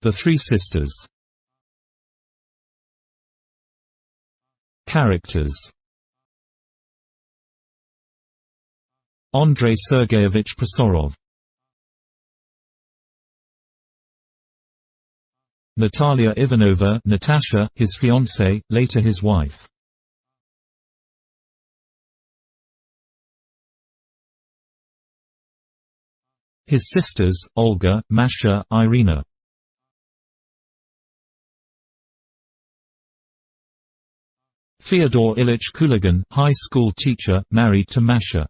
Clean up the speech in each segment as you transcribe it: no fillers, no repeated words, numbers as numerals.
The Three Sisters. Characters: Andrei Sergeyevich Prosorov, Natalia Ivanova, Natasha, his fiancée, later his wife. His sisters: Olga, Masha, Irina. Fyodor Ilyich Kuligin, high school teacher, married to Masha.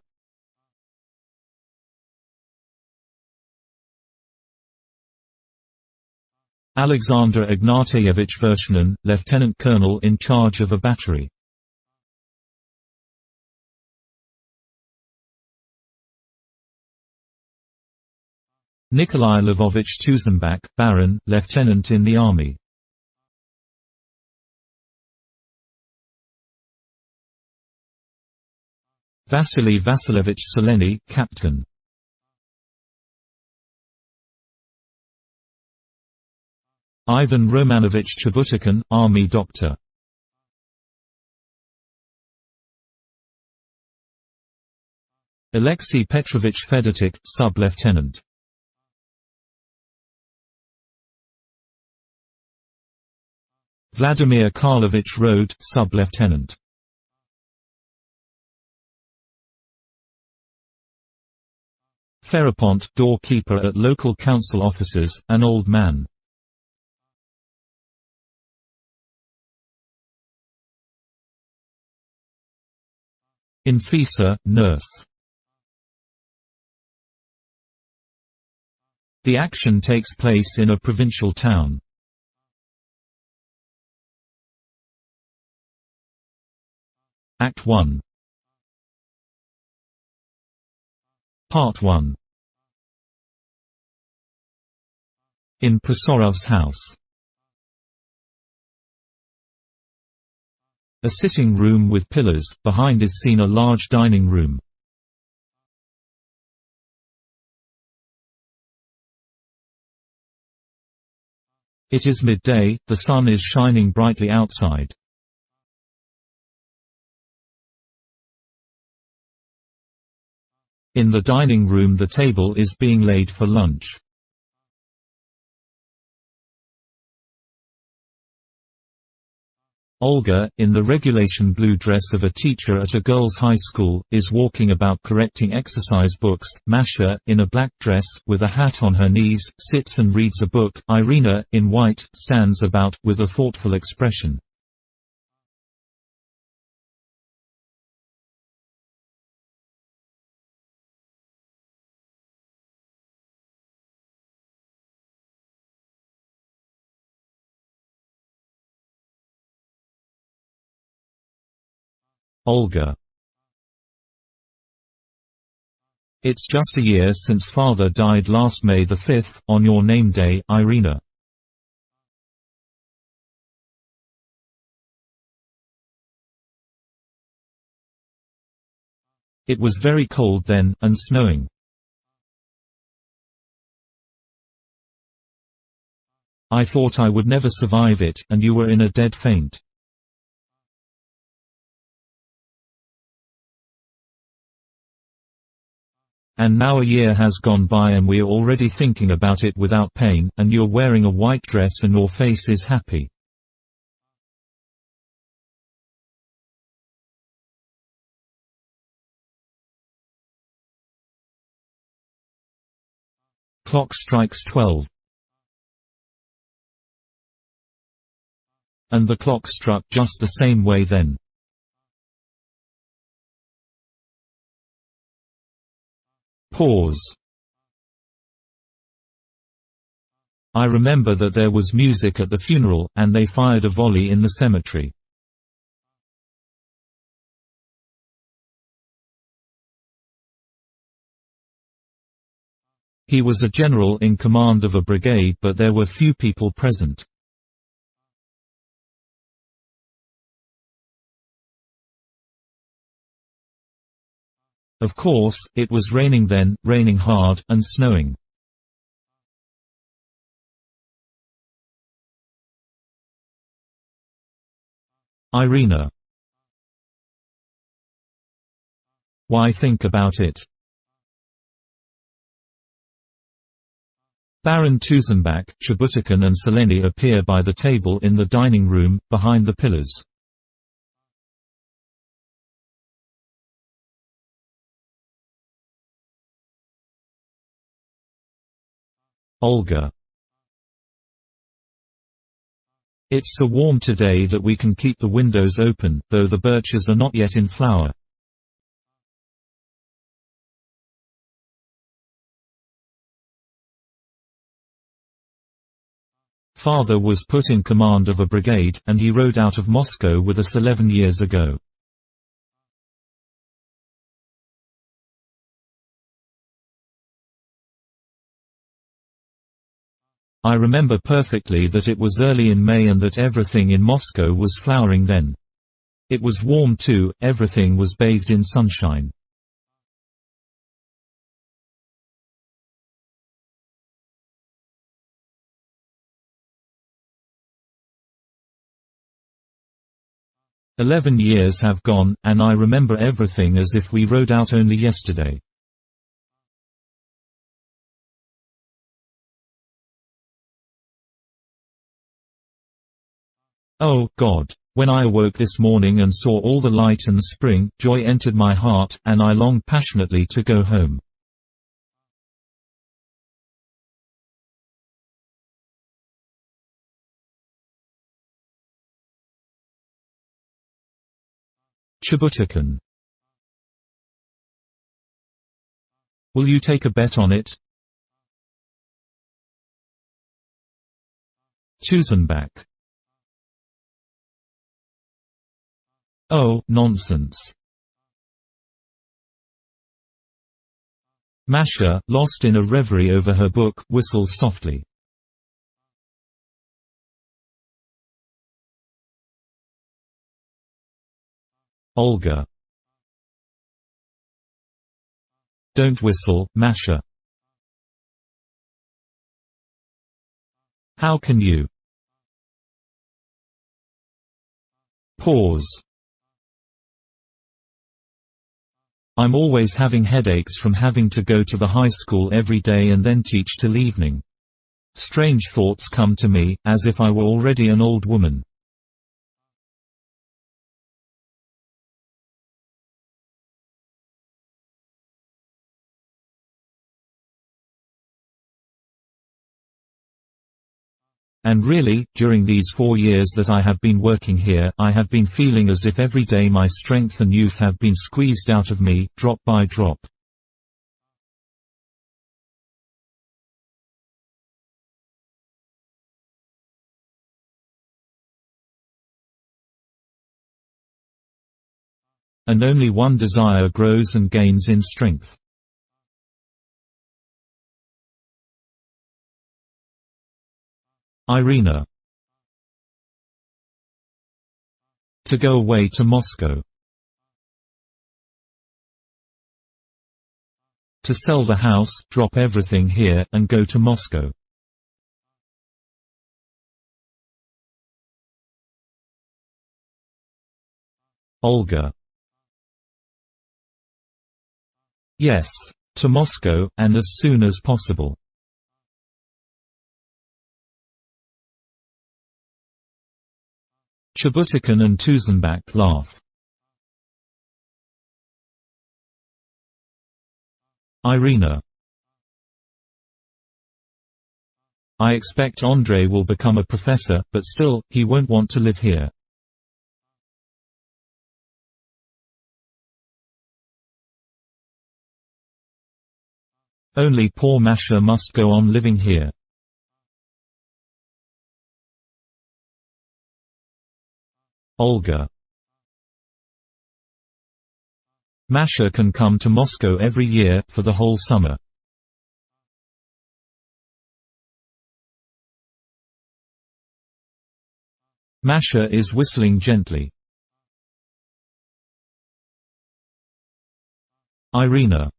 Alexander Ignatievich Vershinin, lieutenant colonel in charge of a battery. Nikolai Lvovich Tuzenbach, baron, lieutenant in the army. Vasily Vasilievich Seleny, captain. Ivan Romanovich Chabutikhin, army doctor. Alexei Petrovich Fedotik, sub-lieutenant. Vladimir Karlovich Rode, sub-lieutenant. Ferapont, doorkeeper at local council offices, an old man. Infisa, nurse. The action takes place in a provincial town. Act 1. Part 1. In Prosorov's house. A sitting room with pillars, behind is seen a large dining room. It is midday, the sun is shining brightly outside. In the dining room the table is being laid for lunch. Olga, in the regulation blue dress of a teacher at a girls' high school, is walking about correcting exercise books. Masha, in a black dress, with a hat on her knees, sits and reads a book. Irina, in white, stands about, with a thoughtful expression. Olga. It's just a year since father died last May the 5th, on your name day, Irina. It was very cold then, and snowing. I thought I would never survive it, and you were in a dead faint. And now a year has gone by and we are already thinking about it without pain, and you're wearing a white dress and your face is happy. Clock strikes 12. And the clock struck just the same way then. Pause. I remember that there was music at the funeral, and they fired a volley in the cemetery. He was a general in command of a brigade, but there were few people present. Of course, it was raining then, raining hard, and snowing. Irina. Why think about it? Baron Tusenbach, Chebutikin and Seleni appear by the table in the dining room, behind the pillars. Olga. It's so warm today that we can keep the windows open, though the birches are not yet in flower. Father was put in command of a brigade, and he rode out of Moscow with us 11 years ago. I remember perfectly that it was early in May and that everything in Moscow was flowering then. It was warm too, everything was bathed in sunshine. "11 years have gone, and I remember everything as if we rode out only yesterday." Oh, God! When I awoke this morning and saw all the light and the spring, joy entered my heart, and I longed passionately to go home. Chebutikin. Will you take a bet on it? Tusenbach. Oh, nonsense. Masha, lost in a reverie over her book, whistles softly. Olga. Don't whistle, Masha. How can you? Pause. I'm always having headaches from having to go to the high school every day and then teach till evening. Strange thoughts come to me, as if I were already an old woman. And really, during these 4 years that I have been working here, I have been feeling as if every day my strength and youth have been squeezed out of me, drop by drop. And only one desire grows and gains in strength. Irina. To go away to Moscow. To sell the house, drop everything here, and go to Moscow. Olga. Yes. To Moscow, and as soon as possible. Chebutikin and Tusenbach laugh. Irina. I expect Andrei will become a professor, but still, he won't want to live here. Only poor Masha must go on living here. Olga. Masha can come to Moscow every year, for the whole summer. Masha is whistling gently. Irina.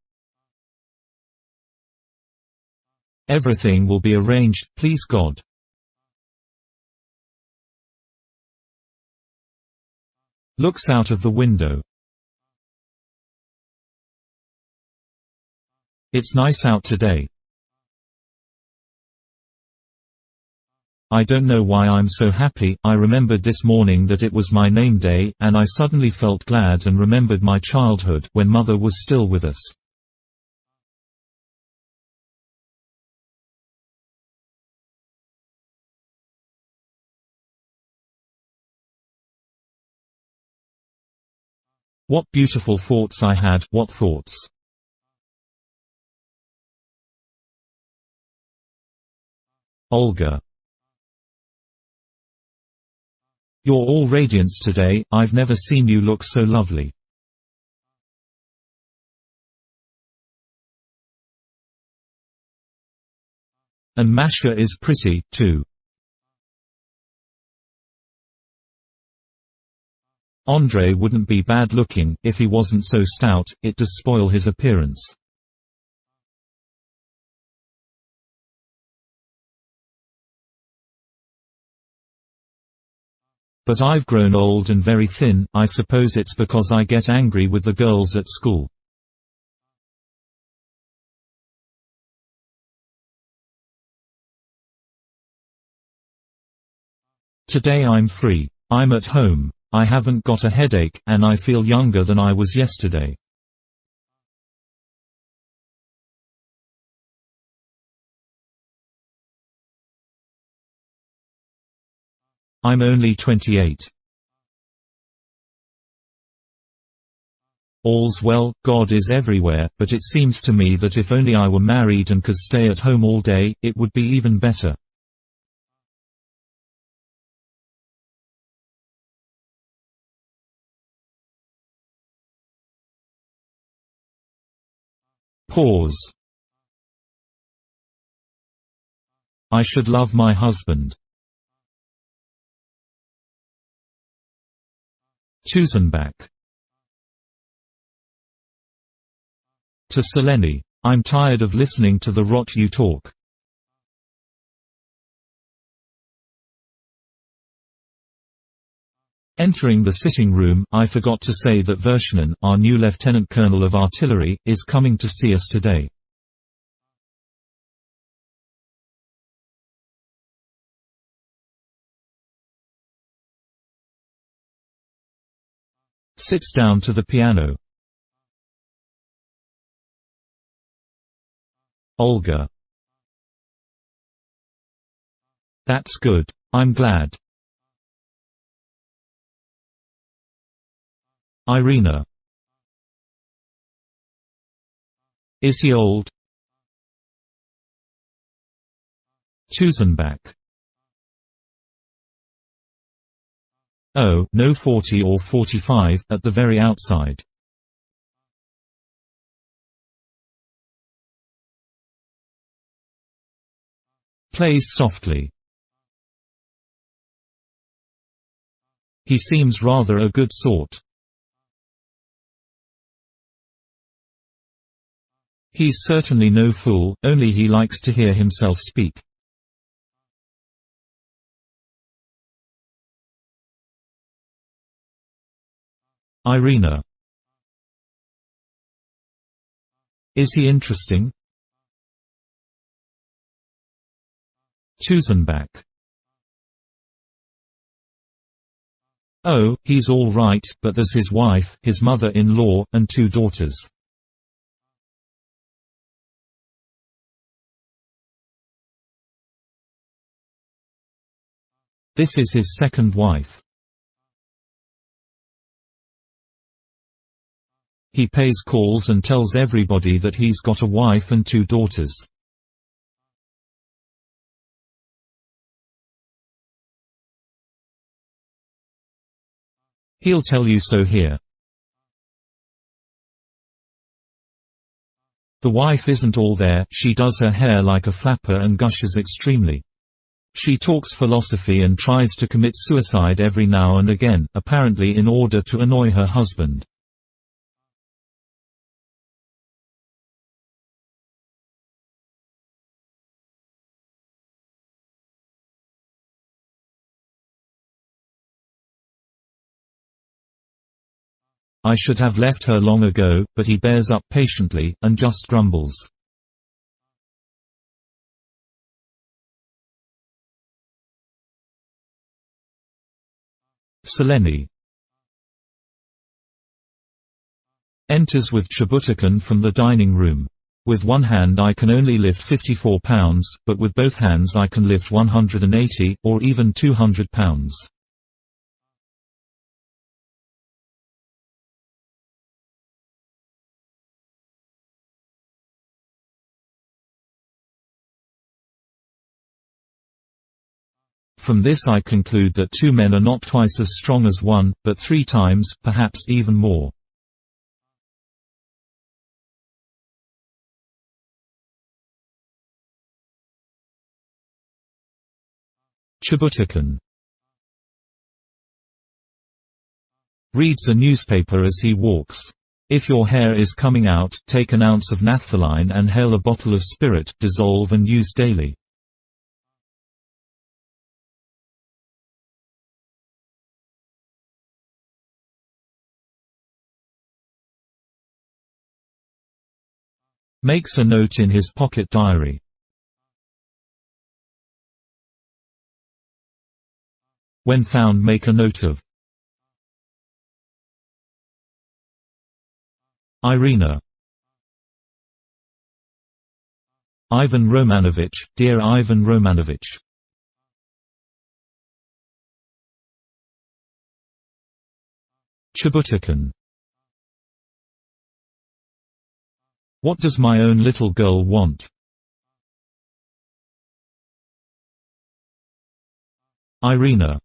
Everything will be arranged, please God. Looks out of the window. It's nice out today. I don't know why I'm so happy. I remembered this morning that it was my name day, and I suddenly felt glad and remembered my childhood, when Mother was still with us. What beautiful thoughts I had. What thoughts? Olga. You're all radiance today. I've never seen you look so lovely. And Masha is pretty, too. Andre wouldn't be bad looking, if he wasn't so stout, it does spoil his appearance. But I've grown old and very thin. I suppose it's because I get angry with the girls at school. Today I'm free. I'm at home. I haven't got a headache, and I feel younger than I was yesterday. I'm only 28. All's well, God is everywhere, but it seems to me that if only I were married and could stay at home all day, it would be even better. Pause. I should love my husband. Tusenbach. To Seleni. I'm tired of listening to the rot you talk. Entering the sitting room, I forgot to say that Vershinen, our new lieutenant colonel of artillery, is coming to see us today. Sits down to the piano. Olga. That's good. I'm glad. Irina. Is he old? Tusenbach. Oh, no, 40 or 45, at the very outside. Plays softly. He seems rather a good sort. He's certainly no fool, only he likes to hear himself speak. Irina. Is he interesting? Tusenbach. Oh, he's all right, but there's his wife, his mother-in-law, and 2 daughters. This is his second wife. He pays calls and tells everybody that he's got a wife and 2 daughters. He'll tell you so here. The wife isn't all there, she does her hair like a flapper and gushes extremely. She talks philosophy and tries to commit suicide every now and again, apparently in order to annoy her husband. I should have left her long ago, but he bears up patiently, and just grumbles. Seleni enters with Chibutakon from the dining room. With one hand I can only lift 54 pounds, but with both hands I can lift 180, or even 200 pounds. From this I conclude that two men are not twice as strong as one, but 3 times, perhaps even more. Chibutakon reads a newspaper as he walks. If your hair is coming out, take an ounce of naphthalene and hail a bottle of spirit, dissolve and use daily. Makes a note in his pocket diary. When found, make a note of. Irina Ivan Romanovich, dear Ivan Romanovich. Chibutakon what does my own little girl want? Irina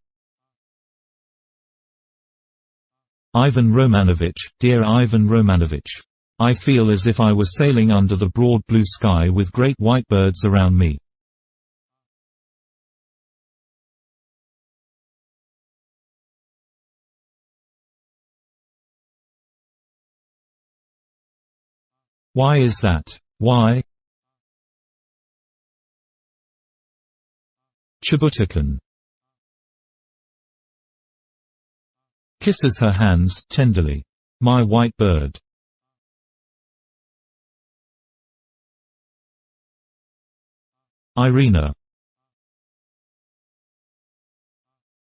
Ivan Romanovich, dear Ivan Romanovich. I feel as if I were sailing under the broad blue sky with great white birds around me. Why is that? Why? Chibutakon kisses her hands tenderly. My white bird. Irina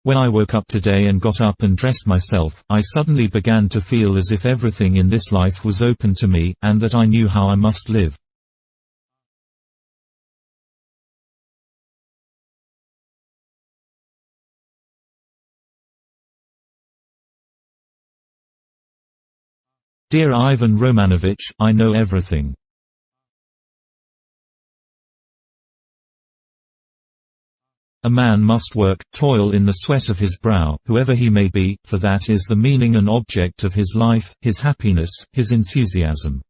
when I woke up today and got up and dressed myself, I suddenly began to feel as if everything in this life was open to me, and that I knew how I must live. Dear Ivan Romanovich, I know everything. A man must work, toil in the sweat of his brow, whoever he may be, for that is the meaning and object of his life, his happiness, his enthusiasm.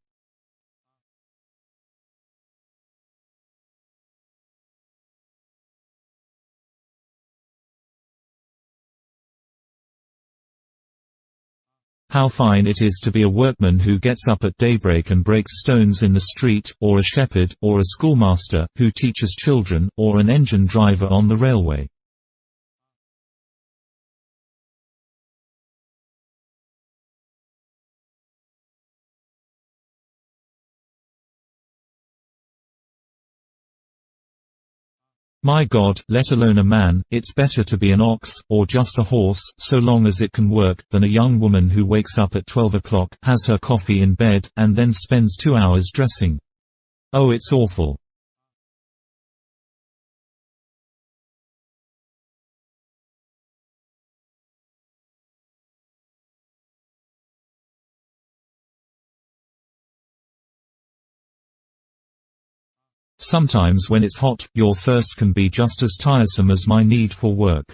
How fine it is to be a workman who gets up at daybreak and breaks stones in the street, or a shepherd, or a schoolmaster, who teaches children, or an engine driver on the railway. My God, let alone a man, it's better to be an ox, or just a horse, so long as it can work, than a young woman who wakes up at 12 o'clock, has her coffee in bed, and then spends 2 hours dressing. Oh, it's awful. Sometimes when it's hot, your thirst can be just as tiresome as my need for work.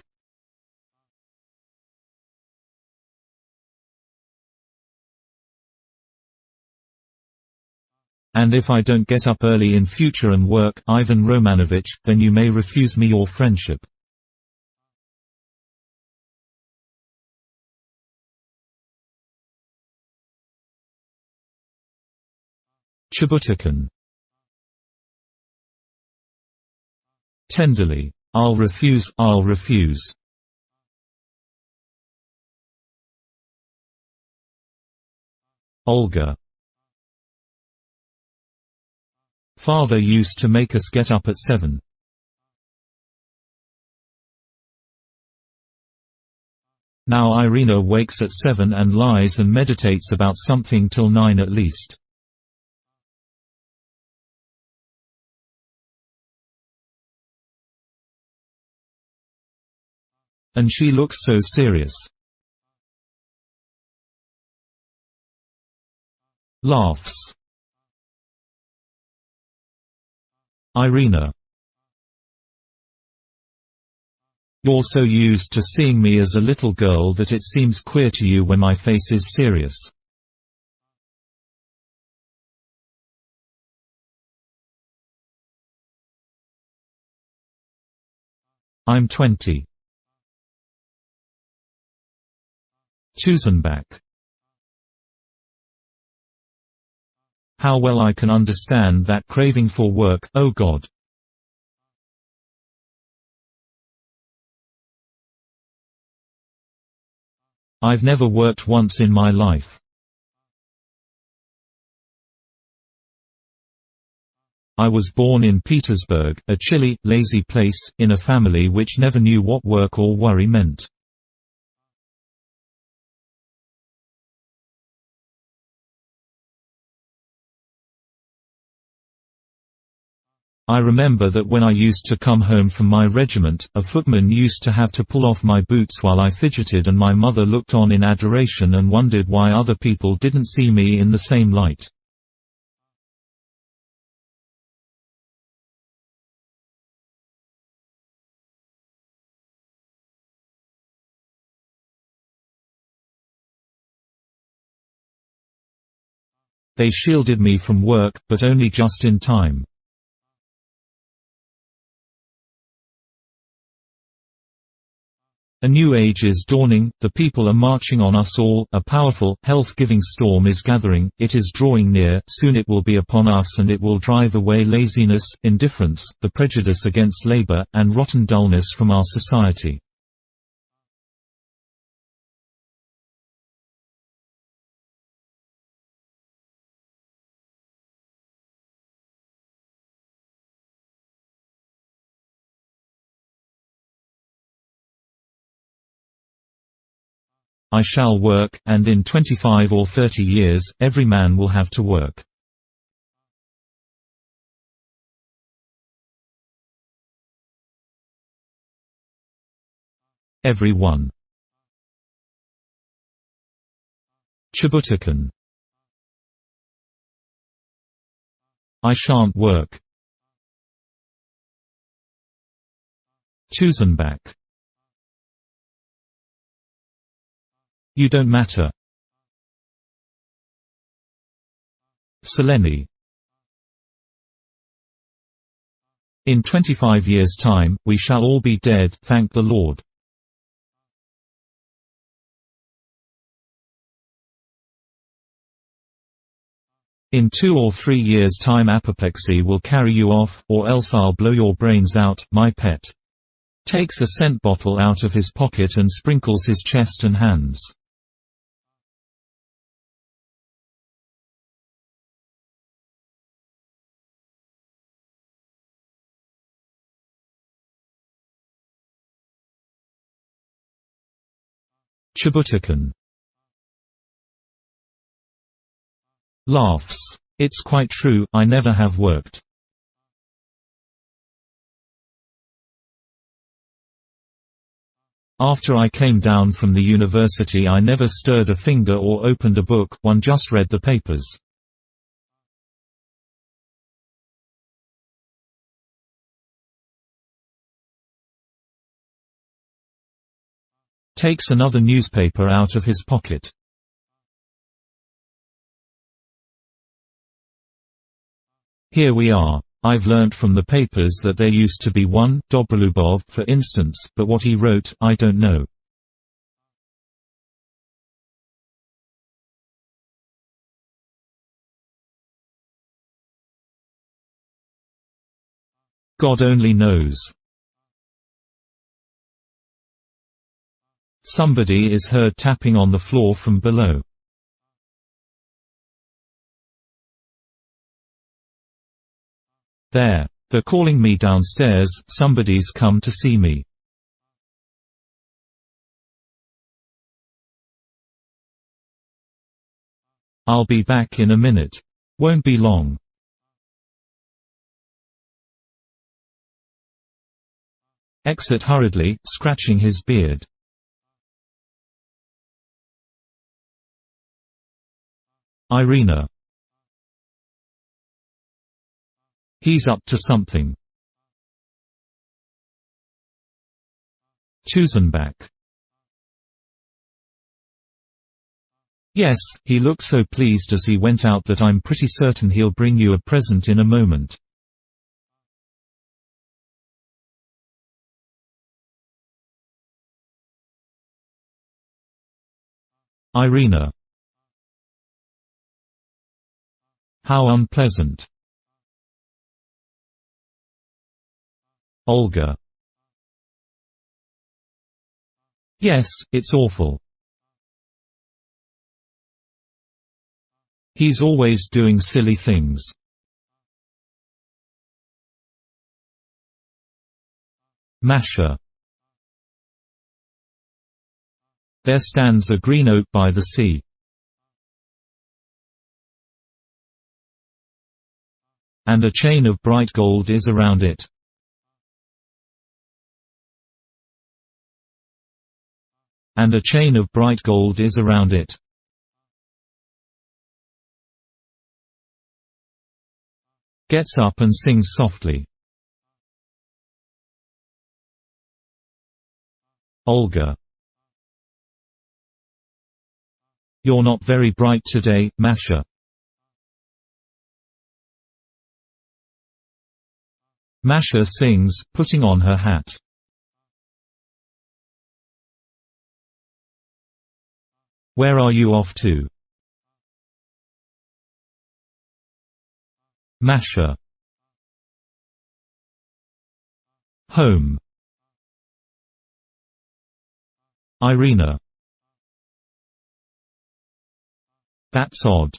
And if I don't get up early in future and work, Ivan Romanovich, then you may refuse me your friendship. Chibutakon tenderly. I'll refuse, I'll refuse. Olga. Father used to make us get up at 7. Now Irina wakes at 7 and lies and meditates about something till 9 at least. And she looks so serious. Laughs. Irina. You're so used to seeing me as a little girl that it seems queer to you when my face is serious. I'm 20. Tusenbach. How well I can understand that craving for work, oh God. I've never worked once in my life. I was born in Petersburg, a chilly, lazy place, in a family which never knew what work or worry meant. I remember that when I used to come home from my regiment, a footman used to have to pull off my boots while I fidgeted, and my mother looked on in adoration and wondered why other people didn't see me in the same light. They shielded me from work, but only just in time. A new age is dawning, the people are marching on us all, a powerful, health-giving storm is gathering, it is drawing near, soon it will be upon us and it will drive away laziness, indifference, the prejudice against labor, and rotten dullness from our society. I shall work, and in 25 or 30 years, every man will have to work. Everyone. Chibutakon. I shan't work. Tusenbach. You don't matter. Seleni. In 25 years' time, we shall all be dead, thank the Lord. In 2 or 3 years' time apoplexy will carry you off, or else I'll blow your brains out, my pet. Takes a scent bottle out of his pocket and sprinkles his chest and hands. Chibutakon. Laughs. It's quite true, I never have worked. After I came down from the university I never stirred a finger or opened a book, one just read the papers. Takes another newspaper out of his pocket. Here we are. I've learnt from the papers that there used to be one, Dobrolubov, for instance, but what he wrote, I don't know. God only knows. Somebody is heard tapping on the floor from below. There. They're calling me downstairs, somebody's come to see me. I'll be back in a minute. Won't be long. Exit hurriedly, scratching his beard. Irina. He's up to something. Tusenbach. Yes, he looked so pleased as he went out that I'm pretty certain he'll bring you a present in a moment. Irina. How unpleasant. Olga. Yes, it's awful. He's always doing silly things. Masha. There stands a green oak by the sea. And a chain of bright gold is around it. And a chain of bright gold is around it. Gets up and sings softly. Olga. You're not very bright today, Masha. Masha sings, putting on her hat. Where are you off to? Masha. Home. Irina. That's odd.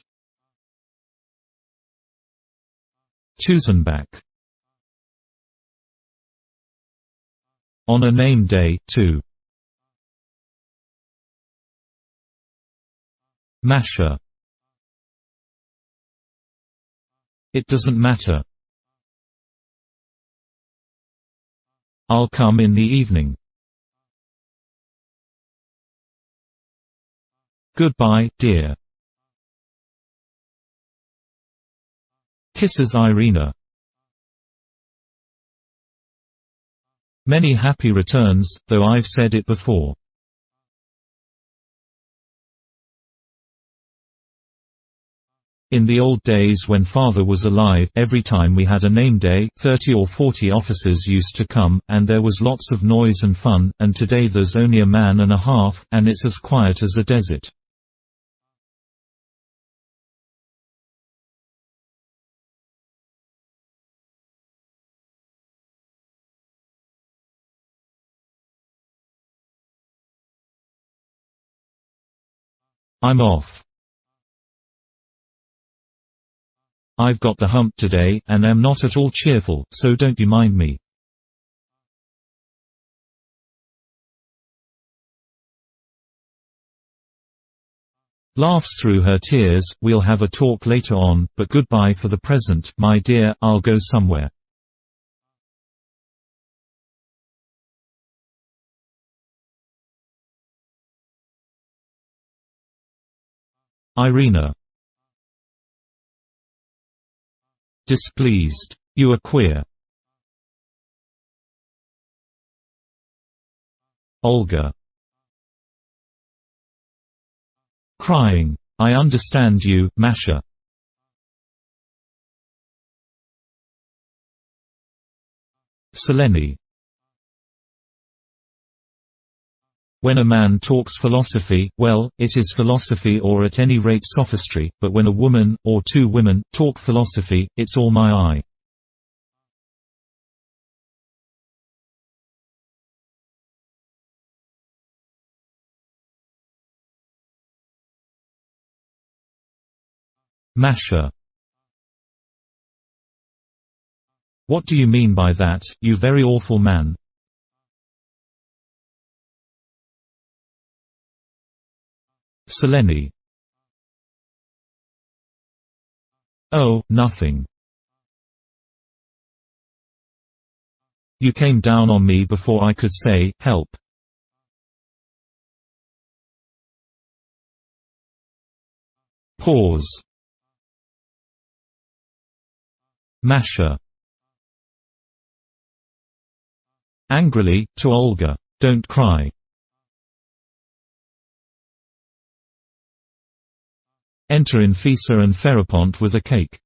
Tusenbach. On a name day, too. Masha. It doesn't matter. I'll come in the evening. Goodbye, dear. Kisses Irina. Many happy returns, though I've said it before. In the old days when father was alive, every time we had a name day, 30 or 40 officers used to come, and there was lots of noise and fun, and today there's only a man and a half, and it's as quiet as a desert. I'm off. I've got the hump today, and am not at all cheerful, so don't you mind me. Laughs through her tears, we'll have a talk later on, but goodbye for the present, my dear, I'll go somewhere. Irina. Displeased. You are queer. Olga. Crying. I understand you, Masha. Seleni. When a man talks philosophy, well, it is philosophy or at any rate sophistry, but when a woman, or two women, talk philosophy, it's all my eye. Masha. What do you mean by that, you very awful man? Seleni. Oh, nothing. You came down on me before I could say, help. Pause. Masha. Angrily, to Olga, don't cry. Enter Infisa and Ferapont with a cake.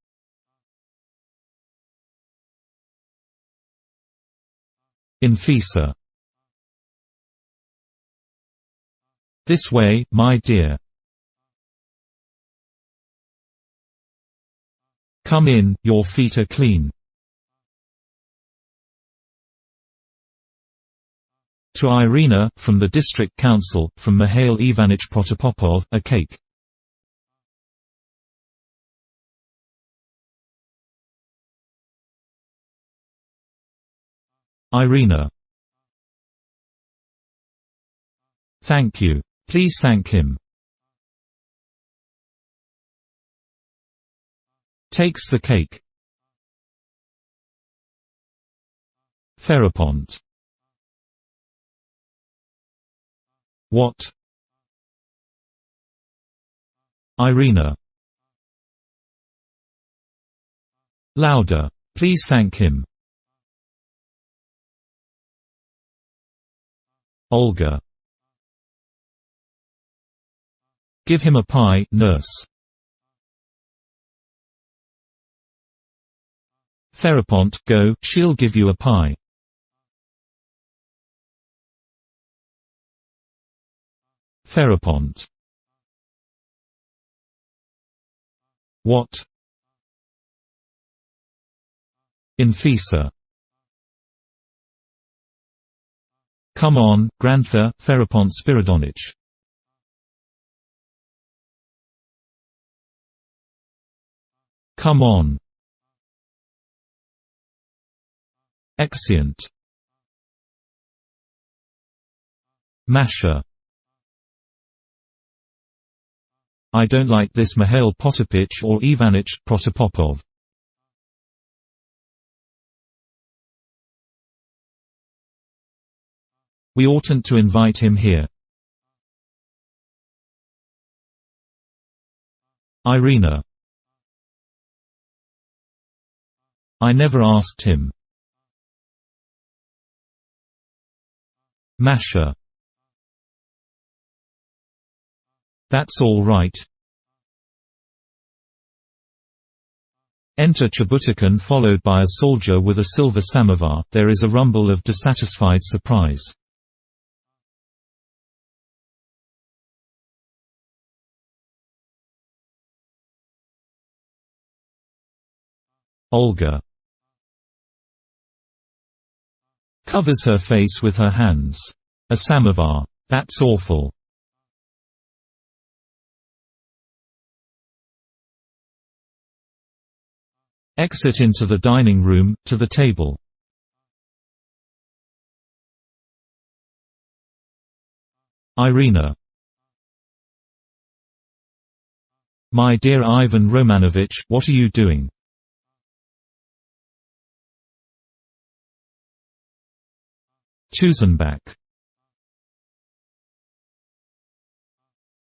Infisa. This way, my dear. Come in, your feet are clean. To Irina, from the district council, from Mikhail Ivanich Protopopov, a cake. Irina. Thank you. Please thank him. Takes the cake. Ferapont. What? Irina. Louder. Please thank him. Olga. Give him a pie, nurse. Ferapont, go, she'll give you a pie. Ferapont. What? Infisa. Come on, Grandfa, Ferapont Spiridonich. Come on. Exeunt. Masha. I don't like this Mikhail Potapich or Ivanich Protopopov. We oughtn't to invite him here. Irina. I never asked him. Masha. That's all right. Enter Chabutican followed by a soldier with a silver samovar. There is a rumble of dissatisfied surprise. Olga covers her face with her hands. A samovar. That's awful. Exit into the dining room, to the table. Irina. My dear Ivan Romanovich, what are you doing? Tusenbach.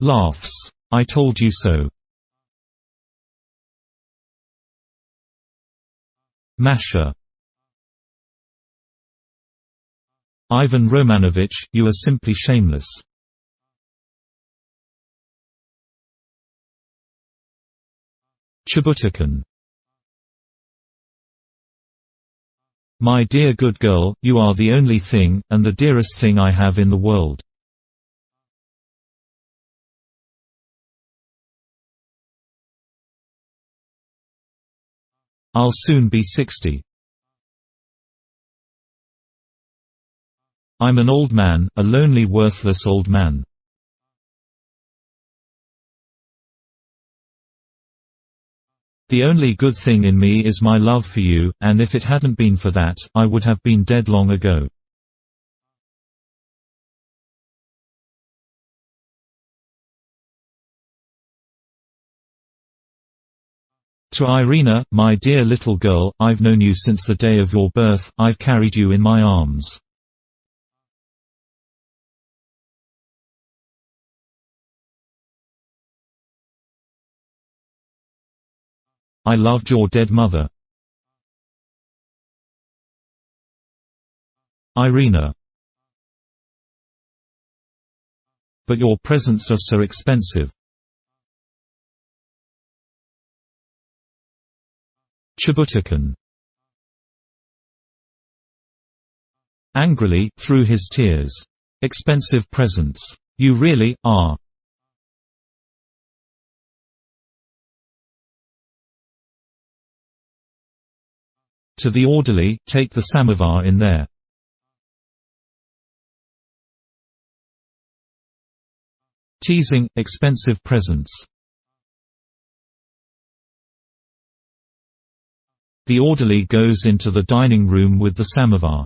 Laughs. I told you so. Masha. Ivan Romanovich, you are simply shameless. Chabutican. My dear good girl, you are the only thing, and the dearest thing I have in the world. I'll soon be 60. I'm an old man, a lonely worthless old man. The only good thing in me is my love for you, and if it hadn't been for that, I would have been dead long ago. To Irina, my dear little girl, I've known you since the day of your birth, I've carried you in my arms. I loved your dead mother. Irina. But your presents are so expensive. Chibutakon. Angrily, through his tears. Expensive presents. You really are. To the orderly, take the samovar in there. Teasing, expensive presents. The orderly goes into the dining room with the samovar.